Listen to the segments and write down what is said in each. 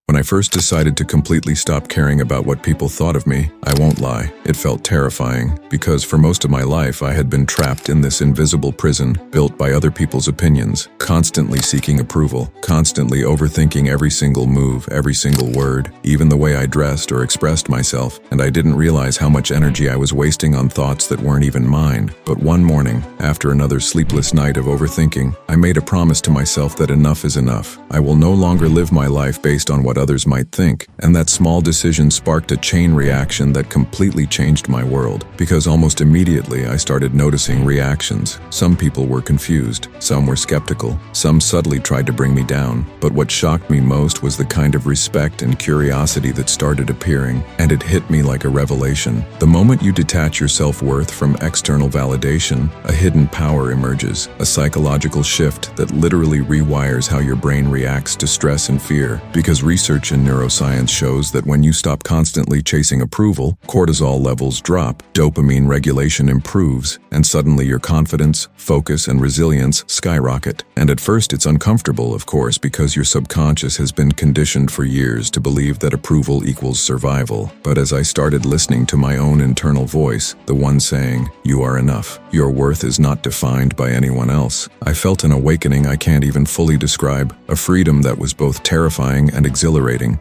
When I first decided to completely stop caring about what people thought of me, I won't lie, it felt terrifying, because for most of my life I had been trapped in this invisible prison built by other people's opinions, constantly seeking approval, constantly overthinking every single move, every single word, even the way I dressed or expressed myself, and I didn't realize how much energy I was wasting on thoughts that weren't even mine. But one morning, after another sleepless night of overthinking, I made a promise to myself that enough is enough. I will no longer live my life based on what others might think, and that small decision sparked a chain reaction that completely changed my world, because almost immediately I started noticing reactions. Some people were confused, some were skeptical, some subtly tried to bring me down, but what shocked me most was the kind of respect and curiosity that started appearing, and it hit me like a revelation. The moment you detach your self-worth from external validation, a hidden power emerges, a psychological shift that literally rewires how your brain reacts to stress and fear, because research in neuroscience shows that when you stop constantly chasing approval, cortisol levels drop, dopamine regulation improves, and suddenly your confidence, focus, and resilience skyrocket. And at first it's uncomfortable, of course, because your subconscious has been conditioned for years to believe that approval equals survival. But as I started listening to my own internal voice, the one saying, "You are enough. Your worth is not defined by anyone else," I felt an awakening I can't even fully describe, a freedom that was both terrifying and exhilarating,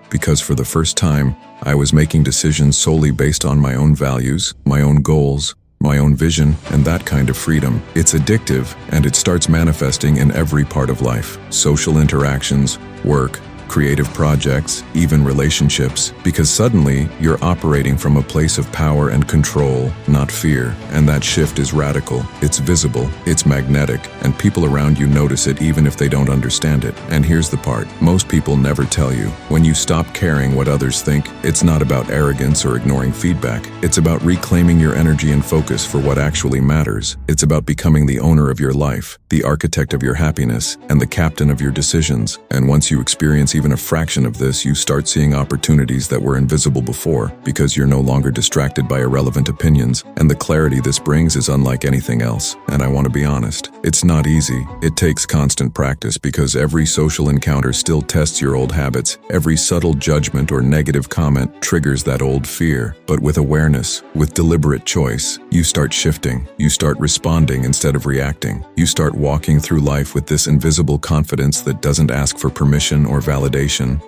because for the first time, I was making decisions solely based on my own values, my own goals, my own vision, and that kind of freedom. It's addictive, and it starts manifesting in every part of life. Social interactions, work, creative projects, even relationships, because suddenly you're operating from a place of power and control, not fear. And that shift is radical, it's visible, it's magnetic, and people around you notice it even if they don't understand it. And here's the part, most people never tell you. When you stop caring what others think, it's not about arrogance or ignoring feedback. It's about reclaiming your energy and focus for what actually matters. It's about becoming the owner of your life, the architect of your happiness, and the captain of your decisions. And once you experience even a fraction of this, you start seeing opportunities that were invisible before, because you're no longer distracted by irrelevant opinions, and the clarity this brings is unlike anything else. And I want to be honest, it's not easy. It takes constant practice, because every social encounter still tests your old habits. Every subtle judgment or negative comment triggers that old fear. But with awareness, with deliberate choice, you start shifting. You start responding instead of reacting. You start walking through life with this invisible confidence that doesn't ask for permission or validation.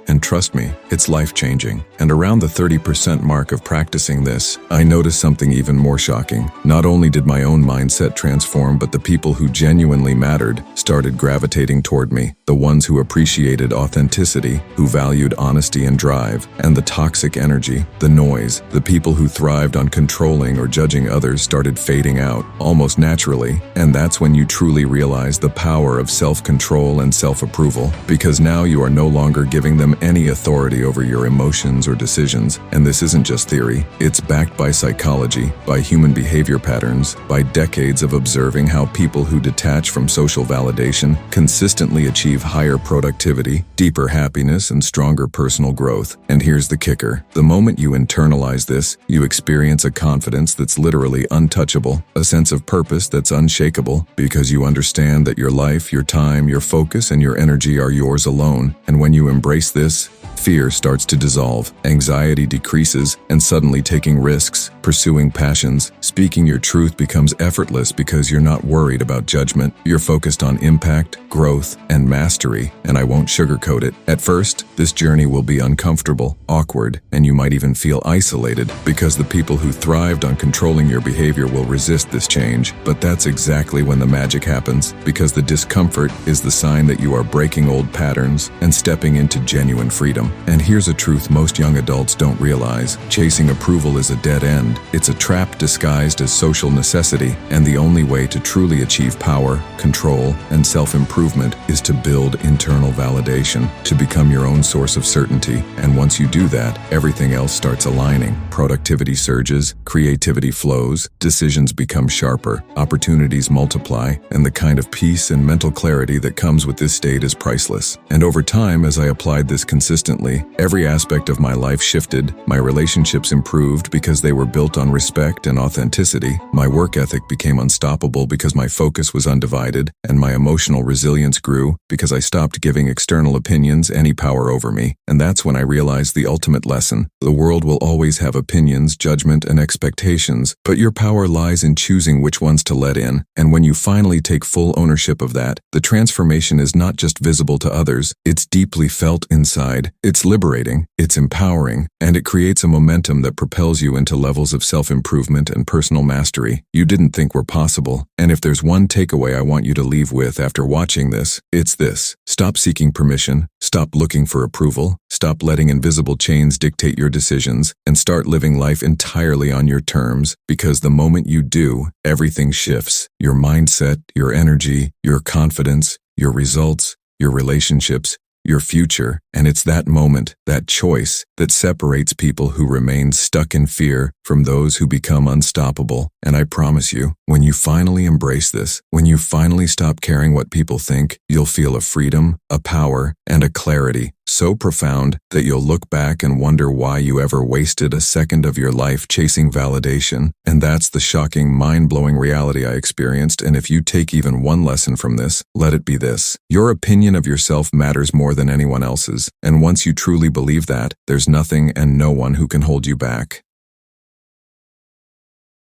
And trust me, it's life-changing. And around the 30% mark of practicing this, I noticed something even more shocking. Not only did my own mindset transform, but the people who genuinely mattered started gravitating toward me. The ones who appreciated authenticity, who valued honesty and drive, and the toxic energy, the noise, the people who thrived on controlling or judging others started fading out, almost naturally. And that's when you truly realize the power of self-control and self-approval, because now you are no longer giving them any authority over your emotions or decisions. And this isn't just theory, it's backed by psychology, by human behavior patterns, by decades of observing how people who detach from social validation consistently achieve higher productivity, deeper happiness, and stronger personal growth. And here's the kicker. The moment you internalize this, you experience a confidence that's literally untouchable, a sense of purpose that's unshakable, because you understand that your life, your time, your focus, and your energy are yours alone. And when you embrace this, fear starts to dissolve, anxiety decreases, and suddenly taking risks, pursuing passions, speaking your truth becomes effortless, because you're not worried about judgment. You're focused on impact, growth, and mastery, and I won't sugarcoat it. At first, this journey will be uncomfortable, awkward, and you might even feel isolated, because the people who thrived on controlling your behavior will resist this change. But that's exactly when the magic happens, because the discomfort is the sign that you are breaking old patterns and stepping into genuine freedom. And here's a truth most young adults don't realize. Chasing approval is a dead end. It's a trap disguised as social necessity, and the only way to truly achieve power, control, and self-improvement is to build internal validation, to become your own source of certainty. And once you do that, everything else starts aligning. Productivity surges, creativity flows, decisions become sharper, opportunities multiply, and the kind of peace and mental clarity that comes with this state is priceless. And over time, as I applied this consistently, instantly. Every aspect of my life shifted. My relationships improved because they were built on respect and authenticity. My work ethic became unstoppable because my focus was undivided, and my emotional resilience grew because I stopped giving external opinions any power over me. And that's when I realized the ultimate lesson. The world will always have opinions, judgment, and expectations, but your power lies in choosing which ones to let in. And when you finally take full ownership of that, the transformation is not just visible to others, it's deeply felt inside. It's liberating, it's empowering, and it creates a momentum that propels you into levels of self-improvement and personal mastery you didn't think were possible. And if there's one takeaway I want you to leave with after watching this, it's this. Stop seeking permission, stop looking for approval, stop letting invisible chains dictate your decisions, and start living life entirely on your terms, because the moment you do, everything shifts. Your mindset, your energy, your confidence, your results, your relationships, your future. And it's that moment, that choice, that separates people who remain stuck in fear from those who become unstoppable. And I promise you, when you finally embrace this, when you finally stop caring what people think, you'll feel a freedom, a power, and a clarity so profound that you'll look back and wonder why you ever wasted a second of your life chasing validation. And that's the shocking, mind-blowing reality I experienced. And if you take even one lesson from this, let it be this. Your opinion of yourself matters more than anyone else's. And once you truly believe that, there's nothing and no one who can hold you back.